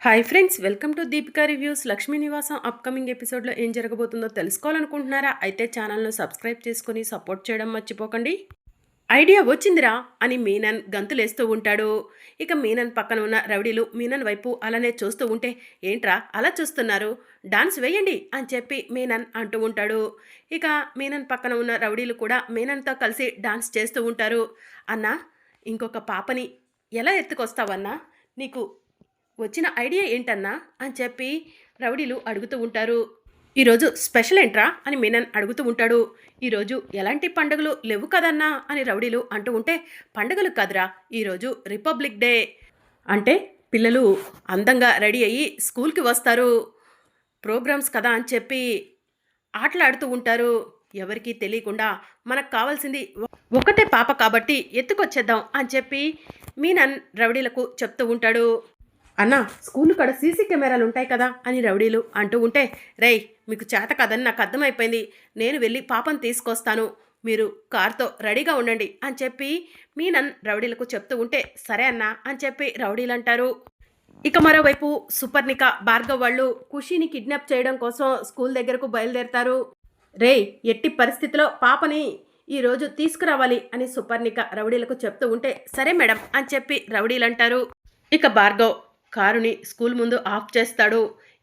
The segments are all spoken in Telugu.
Hi friends, welcome to Deepika reviews. Lakshmi నివాసం అప్కమింగ్ ఎపిసోడ్లో ఏం జరగబోతుందో తెలుసుకోవాలనుకుంటున్నారా? అయితే ఛానల్ను సబ్స్క్రైబ్ చేసుకుని సపోర్ట్ చేయడం మర్చిపోకండి. ఐడియా వచ్చిందిరా అని మీనన్ గంతులేస్తూ ఉంటాడు. ఇక మీనన్ పక్కన ఉన్న రౌడీలు మీనన్ వైపు అలానే చూస్తూ ఉంటే, ఏంట్రా అలా చూస్తున్నారు, డాన్స్ వేయండి అని చెప్పి మీనన్ అంటూ ఉంటాడు. ఇక మీనన్ పక్కన ఉన్న రౌడీలు కూడా మీనన్తో కలిసి డాన్స్ చేస్తూ ఉంటారు. అన్నా, ఇంకొక పాపని ఎలా ఎత్తుకొస్తావన్నా, నీకు వచ్చిన ఐడియా ఏంటన్నా అని చెప్పి రౌడీలు అడుగుతూ ఉంటారు. ఈరోజు స్పెషల్ ఏంట్రా అని మీనన్ అడుగుతూ ఉంటాడు. ఈరోజు ఎలాంటి పండుగలు లేవు కదన్నా అని రౌడీలు అంటూ ఉంటే, పండుగలు కాదురా, ఈరోజు రిపబ్లిక్ డే. అంటే పిల్లలు అందంగా రెడీ అయ్యి స్కూల్కి వస్తారు, ప్రోగ్రామ్స్ కదా అని చెప్పి ఆటలాడుతూ ఉంటారు. ఎవరికీ తెలియకుండా మనకు కావాల్సింది ఒకటే పాప కాబట్టి ఎత్తుకొచ్చేద్దాం అని చెప్పి మీనన్ రౌడీలకు చెప్తూ ఉంటాడు. అన్నా, స్కూల్ కాడ సీసీ కెమెరాలు ఉంటాయి కదా అని రౌడీలు అంటూ ఉంటే, రేయ్ మీకు చేత కదని నాకు అర్థమైపోయింది, నేను వెళ్ళి పాపను తీసుకొస్తాను, మీరు కార్తో రెడీగా ఉండండి అని చెప్పి మీనన్ రౌడీలకు చెప్తూ ఉంటే, సరే అన్నా అని చెప్పి రౌడీలు అంటారు. ఇక మరోవైపు సుపర్ణిక, భార్గవ్ వాళ్ళు ఖుషీని కిడ్నాప్ చేయడం కోసం స్కూల్ దగ్గరకు బయలుదేరతారు. రేయ్, ఎట్టి పరిస్థితిలో పాపని ఈరోజు తీసుకురావాలి అని సుపర్ణిక రౌడీలకు చెప్తూ ఉంటే, సరే మేడం అని చెప్పి రౌడీలు అంటారు. ఇక భార్గవ్ కారుని స్కూల్ ముందు ఆఫ్ చేస్తాడు.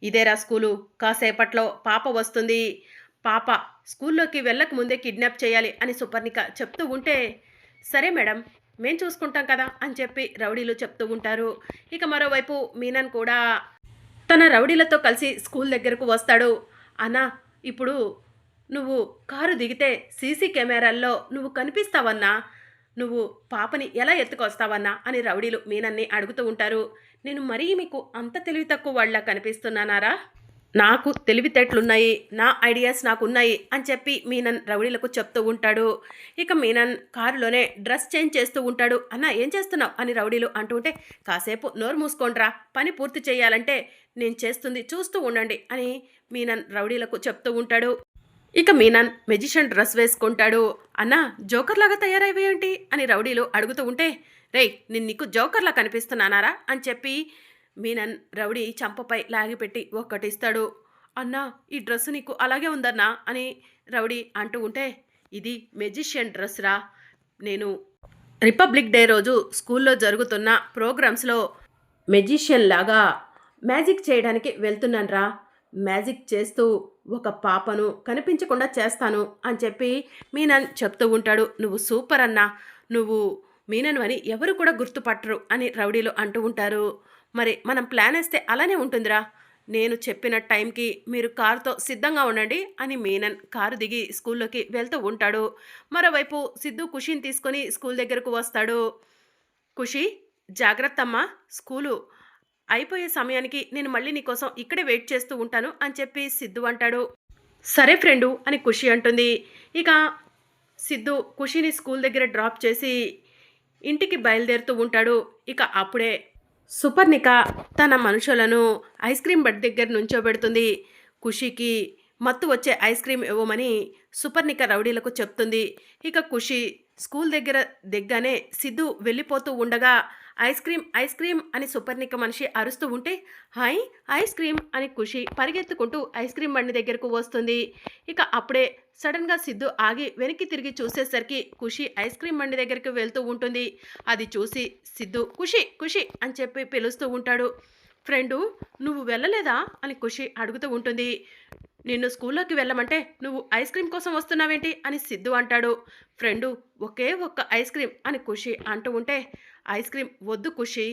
ఇదేరా స్కూలు, కాసేపట్లో పాప వస్తుంది, పాప స్కూల్లోకి వెళ్ళక ముందే కిడ్నాప్ చేయాలి అని సుపర్ణిక చెప్తూ ఉంటే, సరే మేడం మేం చూసుకుంటాం కదా అని చెప్పి రౌడీలు చెప్తూ ఉంటారు. ఇక మరోవైపు మీనన్ కూడా తన రౌడీలతో కలిసి స్కూల్ దగ్గరకు వస్తాడు. అన్నా, ఇప్పుడు నువ్వు కారు దిగితే సీసీ కెమెరాల్లో నువ్వు కనిపిస్తావన్నా, నువ్వు పాపని ఎలా ఎత్తుకొస్తావన్నా అని రౌడీలు మీనన్ని అడుగుతూ ఉంటారు. నేను మరీ మీకు అంత తెలివి తక్కువ వాళ్ళ కనిపిస్తున్నానారా? నాకు తెలివితేటలున్నాయి, నా ఐడియాస్ నాకున్నాయి అని చెప్పి మీనన్ రౌడీలకు చెప్తూ ఉంటాడు. ఇక మీనన్ కారులోనే డ్రెస్ చేంజ్ చేస్తూ ఉంటాడు. అన్న, ఏం చేస్తున్నావు అని రౌడీలు అంటూ ఉంటే, కాసేపు నోరు మూసుకోండ్రా, పని పూర్తి చేయాలంటే నేను చేస్తుంది చూస్తూ ఉండండి అని మీనన్ రౌడీలకు చెప్తూ ఉంటాడు. ఇక మీనన్ మెజిషియన్ డ్రెస్ వేసుకుంటాడు. అన్న, జోకర్లాగా తయారైవేంటి అని రౌడీలు అడుగుతూ ఉంటే, రేయ్ నేను నీకు జోకర్లా కనిపిస్తున్నానారా అని చెప్పి మీనన్ రౌడీ చంపపై లాగిపెట్టి ఒక్కటిస్తాడు. అన్నా, ఈ డ్రెస్ నీకు అలాగే ఉందన్నా అని రౌడీ అంటూ ఉంటే, ఇది మెజిషియన్ డ్రెస్ రా, నేను రిపబ్లిక్ డే రోజు స్కూల్లో జరుగుతున్న ప్రోగ్రామ్స్లో మెజిషియన్ లాగా మ్యాజిక్ చేయడానికి వెళ్తున్నాను రా, మ్యాజిక్ చేస్తూ ఒక పాపను కనిపించకుండా చేస్తాను అని చెప్పి మీనన్ చెప్తూ ఉంటాడు. నువ్వు సూపర్ అన్నా, నువ్వు మీనన్ అని ఎవరు కూడా గుర్తుపట్టరు అని రౌడీలు అంటూ ఉంటారు. మరి మనం ప్లాన్ వేస్తే అలానే ఉంటుందిరా, నేను చెప్పిన టైంకి మీరు కారుతో సిద్ధంగా ఉండండి అని మీనన్ కారు దిగి స్కూల్లోకి వెళ్తూ ఉంటాడు. మరోవైపు సిద్ధు ఖుషీని తీసుకొని స్కూల్ దగ్గరకు వస్తాడు. ఖుషీ, జాగ్రత్త అమ్మా, స్కూలు అయిపోయే సమయానికి నేను మళ్ళీ నీకోసం ఇక్కడే వెయిట్ చేస్తూ ఉంటాను అని చెప్పి సిద్ధు అంటాడు. సరే ఫ్రెండు అని ఖుషి అంటుంది. ఇక సిద్ధు ఖుషిని స్కూల్ దగ్గర డ్రాప్ చేసి ఇంటికి బయలుదేరుతూ ఉంటాడు. ఇక అప్పుడే సుపర్ణిక తన మనుషులను ఐస్ క్రీమ్ బడ్ దగ్గర నుంచోబెడుతుంది. ఖుషికి మత్తు వచ్చే ఐస్ క్రీమ్ ఇవ్వమని సుపర్ణిక రౌడీలకు చెప్తుంది. ఇక ఖుషి స్కూల్ దగ్గర దిగ్గానే సిద్ధు వెళ్ళిపోతూ ఉండగా ఐస్ క్రీమ్ అని సుపర్ణిక మనిషి అరుస్తూ ఉంటే, హాయ్ ఐస్ క్రీమ్ అని ఖుషి పరిగెత్తుకుంటూ ఐస్ క్రీమ్ బండి దగ్గరకు వస్తుంది. ఇక అప్పుడే సడన్గా సిద్ధు ఆగి వెనక్కి తిరిగి చూసేసరికి ఖుషి ఐస్ క్రీమ్ బండి దగ్గరికి వెళ్తూ ఉంటుంది. అది చూసి సిద్ధు ఖుషి ఖుషి అని చెప్పి పిలుస్తూ ఉంటాడు. ఫ్రెండు, నువ్వు వెళ్ళలేదా అని ఖుషి అడుగుతూ ఉంటుంది. నిన్ను స్కూల్లోకి వెళ్ళమంటే నువ్వు ఐస్ క్రీమ్ కోసం వస్తున్నావేంటి అని సిద్ధు అంటాడు. ఫ్రెండు, ఒకే ఒక్క ఐస్ క్రీమ్ అని ఖుషి అంటూ ఉంటే, ఐస్ క్రీమ్ వద్దు ఖుషి,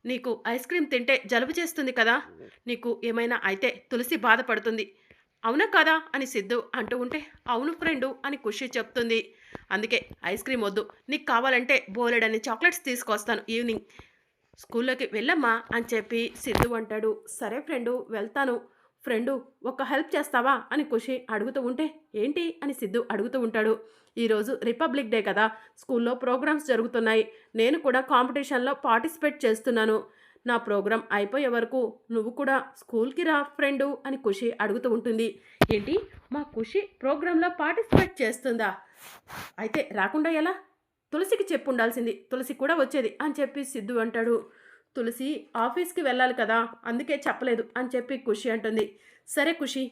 నీకు ఐస్ క్రీమ్ తింటే జలుబు చేస్తుంది కదా, నీకు ఏమైనా అయితే తులసి బాధపడుతుంది, అవునా కాదా అని సిద్ధు అంటూ ఉంటే, అవును ఫ్రెండు అని ఖుషి చెప్తుంది. అందుకే ఐస్ క్రీమ్ వద్దు, నీకు కావాలంటే బోలెడని చాక్లెట్స్ తీసుకొస్తాను, ఈవినింగ్ స్కూల్లోకి వెళ్ళమ్మా అని చెప్పి సిద్ధు అంటాడు. సరే ఫ్రెండు వెళ్తాను, ఫ్రెండు ఒక హెల్ప్ చేస్తావా అని ఖుషి అడుగుతూ ఉంటే, ఏంటి అని సిద్ధు అడుగుతూ ఉంటాడు. ఈరోజు రిపబ్లిక్ డే కదా, స్కూల్లో ప్రోగ్రామ్స్ జరుగుతున్నాయి, నేను కూడా కాంపిటీషన్లో పార్టిసిపేట్ చేస్తున్నాను, నా ప్రోగ్రాం అయిపోయే వరకు నువ్వు కూడా స్కూల్కి రా ఫ్రెండు అని ఖుషి అడుగుతూ ఉంటుంది. ఏంటి, మా ఖుషి ప్రోగ్రాంలో పార్టిసిపేట్ చేస్తుందా, అయితే రాకుండా ఎలా, తులసికి చెప్పు ఉండాల్సింది, తులసి కూడా వచ్చేది అని చెప్పి సిద్ధు అంటాడు. తులసి ఆఫీస్కి వెళ్ళాలి కదా, అందుకే చెప్పలేదు అని చెప్పి ఖుషి అంటుంది. సరే ఖుషి,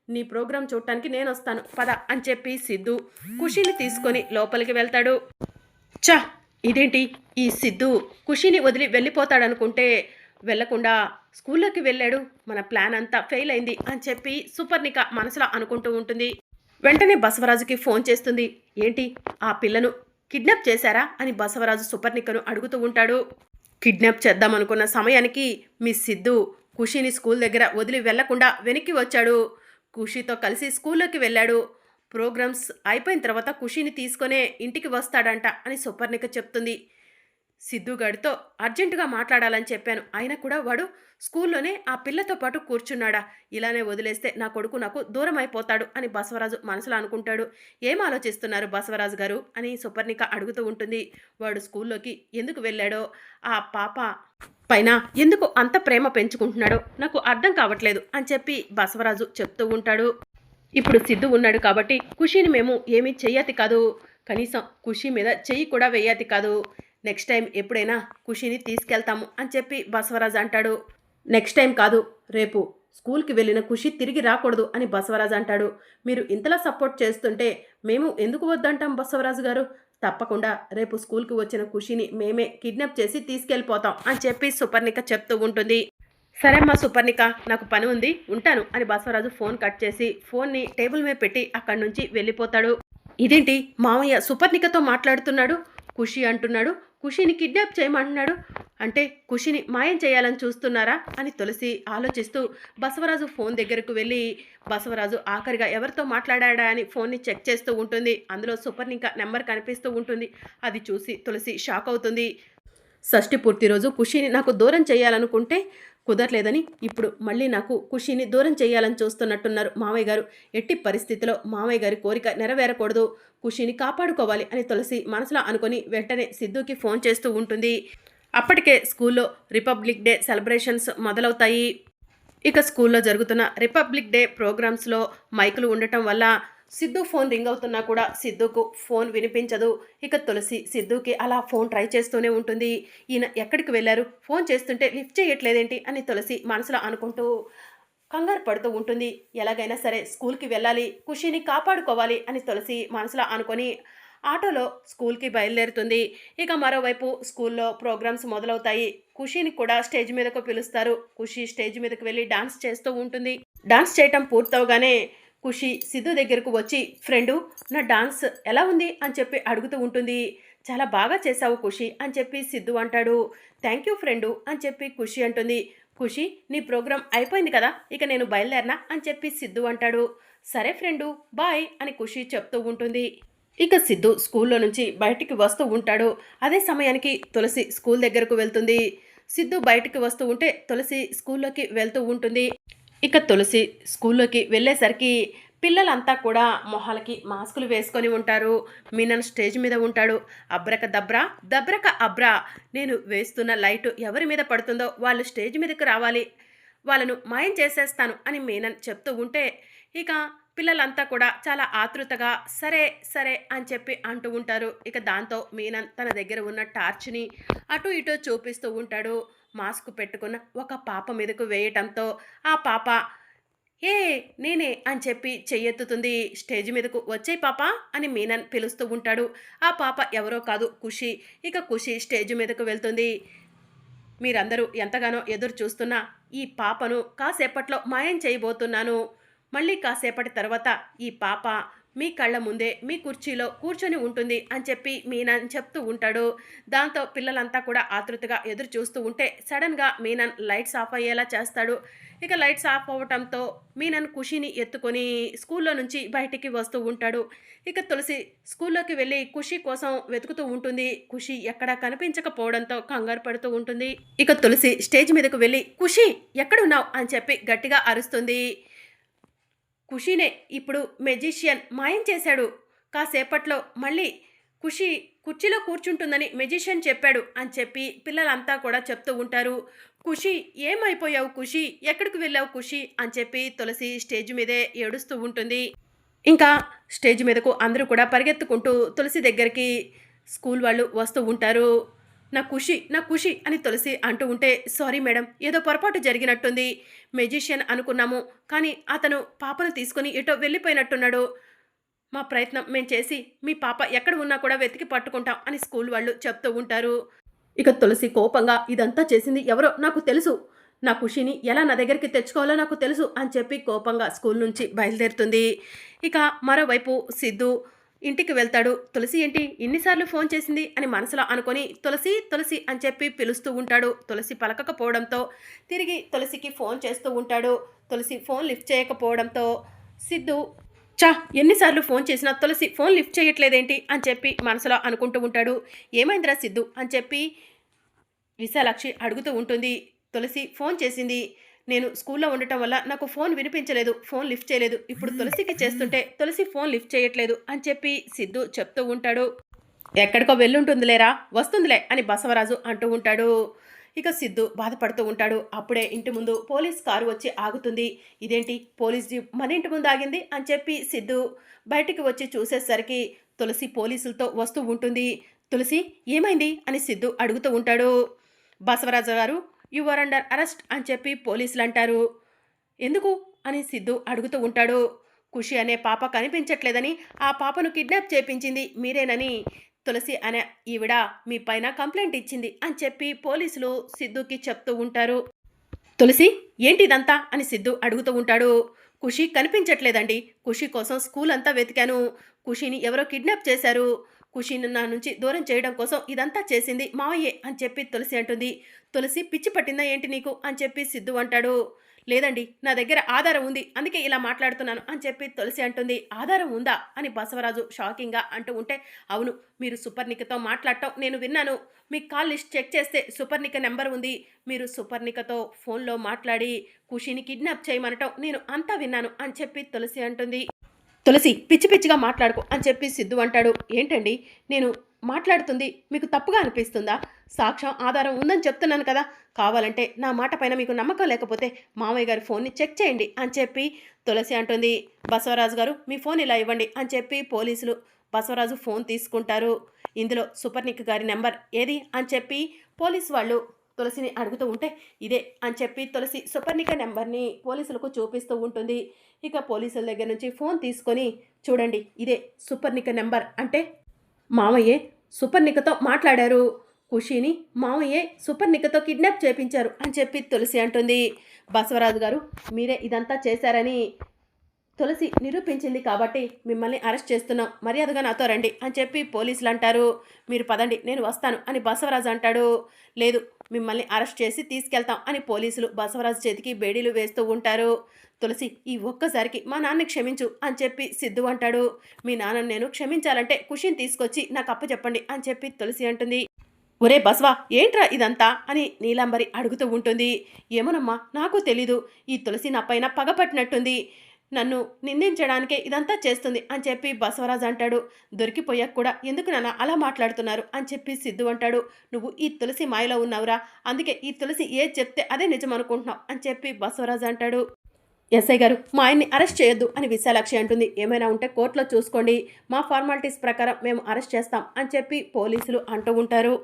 నీ ప్రోగ్రాం చూడటానికి నేను వస్తాను పద అని చెప్పి సిద్ధు ఖుషిని తీసుకొని లోపలికి వెళ్తాడు. చా, ఇదేంటి ఈ సిద్ధు ఖుషిని వదిలి వెళ్ళిపోతాడనుకుంటే వెళ్ళకుండా స్కూల్లోకి వెళ్ళాడు, మన ప్లాన్ అంతా ఫెయిల్ అయింది అని చెప్పి సుపర్ణిక మనసులో అనుకుంటూ ఉంటుంది. వెంటనే బసవరాజుకి ఫోన్ చేస్తుంది. ఏంటి, ఆ పిల్లను కిడ్నాప్ చేశారా అని బసవరాజు సుపర్ణికను అడుగుతూ ఉంటాడు. కిడ్నాప్ చేద్దామనుకున్న సమయానికి మీ సిద్ధు ఖుషిని స్కూల్ దగ్గర వదిలి వెళ్లకుండా వెనక్కి వచ్చాడు. ఖుషితో కలిసి స్కూల్లోకి వెళ్ళాడు. ప్రోగ్రామ్స్ అయిపోయిన తర్వాత ఖుషిని తీసుకొనే ఇంటికి వస్తాడంట అని సుపర్ణిక చెప్తుంది. సిద్ధుగాడితో అర్జెంటుగా మాట్లాడాలని చెప్పాను, అయినా కూడా వాడు స్కూల్లోనే ఆ పిల్లతో పాటు కూర్చున్నాడా, ఇలానే వదిలేస్తే నా కొడుకు నాకు దూరం అయిపోతాడు అని బసవరాజు మనసులో అనుకుంటాడు. ఏం ఆలోచిస్తున్నారు బసవరాజు గారు అని సుపర్ణిక అడుగుతూ ఉంటుంది. వాడు స్కూల్లోకి ఎందుకు వెళ్ళాడో, ఆ పాప పైన ఎందుకు అంత ప్రేమ పెంచుకుంటున్నాడో నాకు అర్థం కావట్లేదు అని చెప్పి బసవరాజు చెప్తూ ఉంటాడు. ఇప్పుడు సిద్ధు ఉన్నాడు కాబట్టి ఖుషిని మేము ఏమీ చెయ్యతి కాదు, కనీసం ఖుషి మీద చెయ్యి కూడా వేయతి కాదు. నెక్స్ట్ టైం ఎప్పుడైనా ఖుషిని తీసుకెళ్తాము అని చెప్పి బసవరాజు అంటాడు. నెక్స్ట్ టైం కాదు, రేపు స్కూల్కి వెళ్ళిన ఖుషి తిరిగి రాకూడదు అని బసవరాజు అంటాడు. మీరు ఇంతలా సపోర్ట్ చేస్తుంటే మేము ఎందుకు వద్దంటాం బసవరాజు గారు, తప్పకుండా రేపు స్కూల్కి వచ్చిన ఖుషిని మేమే కిడ్నాప్ చేసి తీసుకెళ్ళిపోతాం అని చెప్పి సుపర్ణిక చెప్తూ ఉంటుంది. సరే అమ్మా సుపర్ణిక, నాకు పని ఉంది, ఉంటాను అని బసవరాజు ఫోన్ కట్ చేసి ఫోన్ని టేబుల్ మీద పెట్టి అక్కడి నుంచి వెళ్ళిపోతాడు. ఇదేంటి, మామయ్య సుపర్ణికతో మాట్లాడుతున్నాడు, ఖుషి అంటున్నాడు, ఖుషిని కిడ్నాప్ చేయమంటున్నాడు, అంటే ఖుషిని మాయం చేయాలని చూస్తున్నారా అని తులసి ఆలోచిస్తూ బసవరాజు ఫోన్ దగ్గరకు వెళ్ళి బసవరాజు ఆఖరిగా ఎవరితో మాట్లాడా అని ఫోన్ని చెక్ చేస్తూ ఉంటుంది. అందులో సుపర్ణిక నెంబర్ కనిపిస్తూ ఉంటుంది. అది చూసి తులసి షాక్ అవుతుంది. షష్ఠి పూర్తి రోజు ఖుషిని నాకు దూరం చేయాలనుకుంటే కుదరలేదని ఇప్పుడు మళ్ళీ నాకు ఖుషిని దూరం చేయాలని చూస్తున్నట్టున్నారు మామయ్య గారు. ఎట్టి పరిస్థితిలో మామయ్య గారి కోరిక నెరవేరకూడదు, ఖుషిని కాపాడుకోవాలి అని తులసి మనసులో అనుకొని వెంటనే సిద్ధుకి ఫోన్ చేస్తూ ఉంటుంది. అప్పటికే స్కూల్లో రిపబ్లిక్ డే సెలబ్రేషన్స్ మొదలవుతాయి. ఇక స్కూల్లో జరుగుతున్న రిపబ్లిక్ డే ప్రోగ్రామ్స్లో మైకులు ఉండటం వల్ల సిద్ధు ఫోన్ రింగ్ అవుతున్నా కూడా సిద్ధుకు ఫోన్ వినిపించదు. ఇక తులసి సిద్ధుకి అలా ఫోన్ ట్రై చేస్తూనే ఉంటుంది. ఈయన ఎక్కడికి వెళ్ళారు, ఫోన్ చేస్తుంటే లిఫ్ట్ చేయట్లేదేంటి అని తులసి మనసులో అనుకుంటూ కంగారు పడుతూ ఉంటుంది. ఎలాగైనా సరే స్కూల్కి వెళ్ళాలి, ఖుషిని కాపాడుకోవాలి అని తులసి మనసులో అనుకొని ఆటోలో స్కూల్కి బయలుదేరుతుంది. ఇక మరోవైపు స్కూల్లో ప్రోగ్రామ్స్ మొదలవుతాయి. ఖుషిని కూడా స్టేజ్ మీదకు పిలుస్తారు. ఖుషి స్టేజ్ మీదకు వెళ్ళి డాన్స్ చేస్తూ ఉంటుంది. డాన్స్ చేయటం పూర్తవగానే ఖుషి సిద్ధు దగ్గరకు వచ్చి, ఫ్రెండు నా డాన్స్ ఎలా ఉంది అని చెప్పి అడుగుతూ ఉంటుంది. చాలా బాగా చేశావు ఖుషి అని చెప్పి సిద్ధు అంటాడు. థ్యాంక్ యూ ఫ్రెండు అని చెప్పి ఖుషి అంటుంది. ఖుషి, నీ ప్రోగ్రాం అయిపోయింది కదా, ఇక నేను బయలుదేరనా అని చెప్పి సిద్ధు అంటాడు. సరే ఫ్రెండు, బాయ్ అని ఖుషి చెప్తూ ఉంటుంది. ఇక సిద్ధు స్కూల్లో నుంచి బయటికి వస్తూ ఉంటాడు. అదే సమయానికి తులసి స్కూల్ దగ్గరకు వెళ్తుంది. సిద్ధు బయటికి వస్తూ ఉంటే తులసి స్కూల్లోకి వెళ్తూ ఉంటుంది. ఇక తులసి స్కూల్లోకి వెళ్ళేసరికి పిల్లలంతా కూడా మొహాలకి మాస్కులు వేసుకొని ఉంటారు. మీనన్ స్టేజ్ మీద ఉంటాడు. అబ్రక దబ్రా దబ్రక అబ్రా, నేను వేస్తున్న లైటు ఎవరి మీద పడుతుందో వాళ్ళు స్టేజ్ మీదకి రావాలి, వాళ్ళను మాయం చేసేస్తాను అని మీనన్ చెప్తూ ఉంటే ఇక పిల్లలంతా కూడా చాలా ఆతృతగా సరే సరే అని చెప్పి అంటూ ఉంటారు. ఇక దాంతో మీనన్ తన దగ్గర ఉన్న టార్చ్ని అటు ఇటు చూపిస్తూ ఉంటాడు. మాస్క్ పెట్టుకున్న ఒక పాప మీదకు వేయటంతో ఆ పాప ఏ నేనే అని చెప్పి చెయ్యెత్తుతుంది. స్టేజ్ మీదకు వచ్చే పాప అని మీనన్ పిలుస్తూ ఉంటాడు. ఆ పాప ఎవరో కాదు, ఖుషి. ఇక ఖుషి స్టేజ్ మీదకు వెళ్తుంది. మీరందరూ ఎంతగానో ఎదురు చూస్తున్న ఈ పాపను కాసేపట్లో మాయం చేయబోతున్నాను. మళ్ళీ కాసేపటి తర్వాత ఈ పాప మీ కళ్ళ ముందే మీ కుర్చీలో కూర్చొని ఉంటుంది అని చెప్పి మీనన్ చెప్తూ ఉంటాడు. దాంతో పిల్లలంతా కూడా ఆతృతగా ఎదురు చూస్తూ ఉంటే సడన్గా మీనన్ లైట్స్ ఆఫ్ అయ్యేలా చేస్తాడు. ఇక లైట్స్ ఆఫ్ అవ్వటంతో మీనన్ ఖుషిని ఎత్తుకొని స్కూల్లో నుంచి బయటికి వస్తూ ఉంటాడు. ఇక తులసి స్కూల్లోకి వెళ్ళి ఖుషి కోసం వెతుకుతూ ఉంటుంది. ఖుషి ఎక్కడా కనిపించకపోవడంతో కంగారు పడుతూ ఉంటుంది. ఇక తులసి స్టేజ్ మీదకు వెళ్ళి ఖుషి ఎక్కడున్నావు అని చెప్పి గట్టిగా అరుస్తుంది. ఖుషినే ఇప్పుడు మెజిషియన్ మాయం చేశాడు, కాసేపట్లో మళ్ళీ ఖుషి కుర్చీలో కూర్చుంటుందని మెజిషియన్ చెప్పాడు అని చెప్పి పిల్లలంతా కూడా చెప్తూ ఉంటారు. ఖుషి ఏమైపోయావు ఖుషి, ఎక్కడికి వెళ్ళావు ఖుషి అని చెప్పి తులసి స్టేజ్ మీదే ఏడుస్తూ ఉంటుంది. ఇంకా స్టేజ్ మీదకు అందరూ కూడా పరిగెత్తుకుంటూ తులసి దగ్గరికి స్కూల్ వాళ్ళు వస్తూ ఉంటారు. నా ఖుషి అని తులసి అంటూ ఉంటే, సారీ మేడం, ఏదో పొరపాటు జరిగినట్టుంది. మెజిషియన్ అనుకున్నాము. కానీ అతను పాపను తీసుకొని ఎటో వెళ్ళిపోయినట్టున్నాడు. మా ప్రయత్నం మేం చేసి మీ పాప ఎక్కడ ఉన్నా కూడా వెతికి పట్టుకుంటాం అని స్కూల్ వాళ్ళు చెప్తూ ఉంటారు. ఇక తులసి కోపంగా ఇదంతా చేసింది ఎవరో నాకు తెలుసు. నా ఖుషిని ఎలా నా దగ్గరికి తెచ్చుకోవాలో నాకు తెలుసు అని చెప్పి కోపంగా స్కూల్ నుంచి బయలుదేరుతుంది. ఇక మరోవైపు సిద్ధు ఇంటికి వెళ్తాడు. తులసి ఏంటి ఇన్నిసార్లు ఫోన్ చేసింది అని మనసులో అనుకొని తులసి తులసి అని చెప్పి పిలుస్తూ ఉంటాడు. తులసి పలకకపోవడంతో తిరిగి తులసికి ఫోన్ చేస్తూ ఉంటాడు. తులసి ఫోన్ లిఫ్ట్ చేయకపోవడంతో సిద్ధు చా ఎన్నిసార్లు ఫోన్ చేసినా తులసి ఫోన్ లిఫ్ట్ చేయట్లేదేంటి అని చెప్పి మనసులో అనుకుంటూ ఉంటాడు. ఏమైందిరా సిద్ధు అని చెప్పి విశాలాక్షి అడుగుతూ ఉంటుంది. తులసి ఫోన్ చేసింది. నేను స్కూల్లో ఉండటం వల్ల నాకు ఫోన్ వినిపించలేదు, ఫోన్ లిఫ్ట్ చేయలేదు. ఇప్పుడు తులసికి చేస్తుంటే తులసి ఫోన్ లిఫ్ట్ చేయట్లేదు అని చెప్పి సిద్ధు చెప్తూ ఉంటాడు. ఎక్కడికో వెళ్ళుంటుందిలేరా, వస్తుందిలే అని బసవరాజు అంటూ ఉంటాడు. ఇక సిద్ధు బాధపడుతూ ఉంటాడు. అప్పుడే ఇంటి ముందు పోలీస్ కారు వచ్చి ఆగుతుంది. ఇదేంటి పోలీస్ జీప్ మన ఇంటి ముందు ఆగింది అని చెప్పి సిద్ధు బయటికి వచ్చి చూసేసరికి తులసి పోలీసులతో వస్తూ ఉంటుంది. తులసి ఏమైంది అని సిద్ధు అడుగుతూ ఉంటాడు. బసవరాజు గారు యు ఆర్ అండర్ అరెస్ట్ అని చెప్పి పోలీసులు అంటారు. ఎందుకు అని సిద్ధు అడుగుతూ ఉంటాడు. ఖుషి అనే పాప కనిపించట్లేదని, ఆ పాపను కిడ్నాప్ చేపించింది మీరేనని తులసి అనే ఈవిడ మీ పైన కంప్లైంట్ ఇచ్చింది అని చెప్పి పోలీసులు సిద్ధుకి చెప్తూ ఉంటారు. తులసి ఏంటి ఇదంతా అని సిద్ధు అడుగుతూ ఉంటాడు. ఖుషి కనిపించట్లేదండి. ఖుషి కోసం స్కూల్ అంతా వెతికాను. ఖుషిని ఎవరో కిడ్నాప్ చేశారు. ఖుషిని నా నుంచి దూరం చేయడం కోసం ఇదంతా చేసింది మావయ్యే అని చెప్పి తులసి అంటుంది. తులసి పిచ్చి పట్టిందా ఏంటి నీకు అని చెప్పి సిద్ధు అంటాడు. లేదండి నా దగ్గర ఆధారం ఉంది, అందుకే ఇలా మాట్లాడుతున్నాను అని చెప్పి తులసి అంటుంది. ఆధారం ఉందా అని బసవరాజు షాకింగ్గా అంటూ ఉంటే, అవును మీరు సుపర్ణికతో మాట్లాడటం నేను విన్నాను. మీ కాల్ లిస్ట్ చెక్ చేస్తే సుపర్ణిక నెంబర్ ఉంది. మీరు సుపర్ణికతో ఫోన్లో మాట్లాడి ఖుషిని కిడ్నాప్ చేయమనటం నేను అంతా విన్నాను అని చెప్పి తులసి అంటుంది. తులసి పిచ్చి పిచ్చిగా మాట్లాడుకో అని చెప్పి సిద్ధు అంటాడు. ఏంటండి నేను మాట్లాడుతుంది మీకు తప్పుగా అనిపిస్తుందా? సాక్ష్యం ఆధారం ఉందని చెప్తున్నాను కదా. కావాలంటే నా మాట పైన మీకు నమ్మకం లేకపోతే మామయ్య గారి ఫోన్ని చెక్ చేయండి అని చెప్పి తులసి అంటుంది. బసవరాజు గారు మీ ఫోన్ ఇలా ఇవ్వండి అని చెప్పి పోలీసులు బసవరాజు ఫోన్ తీసుకుంటారు. ఇందులో సుపర్ణిక గారి నెంబర్ ఏది అని చెప్పి పోలీసు వాళ్ళు తులసిని అడుగుతూ ఉంటే, ఇదే అని చెప్పి తులసి సుపర్ణిక నెంబర్ని పోలీసులకు చూపిస్తూ ఉంటుంది. ఇక పోలీసుల దగ్గర నుంచి ఫోన్ తీసుకొని, చూడండి ఇదే సుపర్ణిక నెంబర్ అంటే మామయ్యే సుపర్ణికతో మాట్లాడారు. ఖుషిని మామయ్యే సుపర్ణికతో కిడ్నాప్ చేపించారు అని చెప్పి తులసి అంటుంది. బసవరాజు గారు మీరే ఇదంతా చేశారని తులసి నిరూపించింది కాబట్టి మిమ్మల్ని అరెస్ట్ చేస్తున్నాం, మర్యాదగా నాతో రండి అని చెప్పి పోలీసులు అంటారు. మీరు పదండి నేను వస్తాను అని బసవరాజు అంటాడు. లేదు మిమ్మల్ని అరెస్ట్ చేసి తీసుకెళ్తాం అని పోలీసులు బసవరాజు చేతికి బేడీలు వేస్తూ ఉంటారు. తులసి ఈ ఒక్కసారికి మా నాన్నని క్షమించు అని చెప్పి సిద్ధు అంటాడు. మీ నాన్నని నేను క్షమించాలంటే ఖుషిని తీసుకొచ్చి నాకు అప్పచెప్పండి అని చెప్పి తులసి అంటుంది. ఒరే బస్వా ఏంట్రా ఇదంతా అని నీలాంబరి అడుగుతూ ఉంటుంది. ఏమోనమ్మా నాకు తెలీదు, ఈ తులసి నా పైన పగపట్టినట్టుంది, నన్ను నిందించడానికే ఇదంతా చేస్తుంది అని చెప్పి బసవరాజు అంటాడు. దొరికిపోయాక కూడా ఎందుకు నాన్న అలా మాట్లాడుతున్నారు అని చెప్పి సిద్ధు అంటాడు. నువ్వు ఈ తులసి మాయలో ఉన్నావురా, అందుకే ఈ తులసి ఏది చెప్తే అదే నిజం అనుకుంటున్నావు అని చెప్పి బసవరాజు అంటాడు. ఎస్ఐ గారు మా ఆయన్ని అరెస్ట్ చేయొద్దు అని విశాలాక్షి అంటుంది. ఏమైనా ఉంటే కోర్టులో చూసుకోండి, మా ఫార్మాలిటీస్ ప్రకారం మేము అరెస్ట్ చేస్తాం అని చెప్పి పోలీసులు అంటూ ఉంటారు.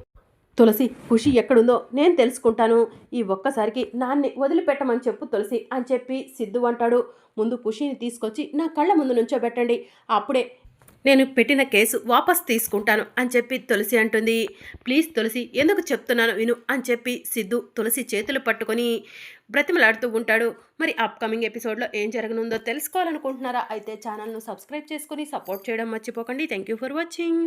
తులసి ఖుషి ఎక్కడుందో నేను తెలుసుకుంటాను, ఈ ఒక్కసారికి నాన్ని వదిలిపెట్టమని చెప్పు తులసి అని చెప్పి సిద్ధు అంటాడు. ముందు ఖుషిని తీసుకొచ్చి నా కళ్ళ ముందు నుంచోబెట్టండి, అప్పుడే నేను పెట్టిన కేసు వాపస్ తీసుకుంటాను అని చెప్పి తులసి అంటుంది. ప్లీజ్ తులసి ఎందుకు చెప్తున్నాను విను అని చెప్పి సిద్ధు తులసి చేతులు పట్టుకొని బ్రతిమలాడుతూ ఉంటాడు. మరి అప్కమింగ్ ఎపిసోడ్లో ఏం జరగనుందో తెలుసుకోవాలనుకుంటున్నారా? అయితే ఛానల్ను సబ్స్క్రైబ్ చేసుకొని సపోర్ట్ చేయడం మర్చిపోకండి. Thank you for watching.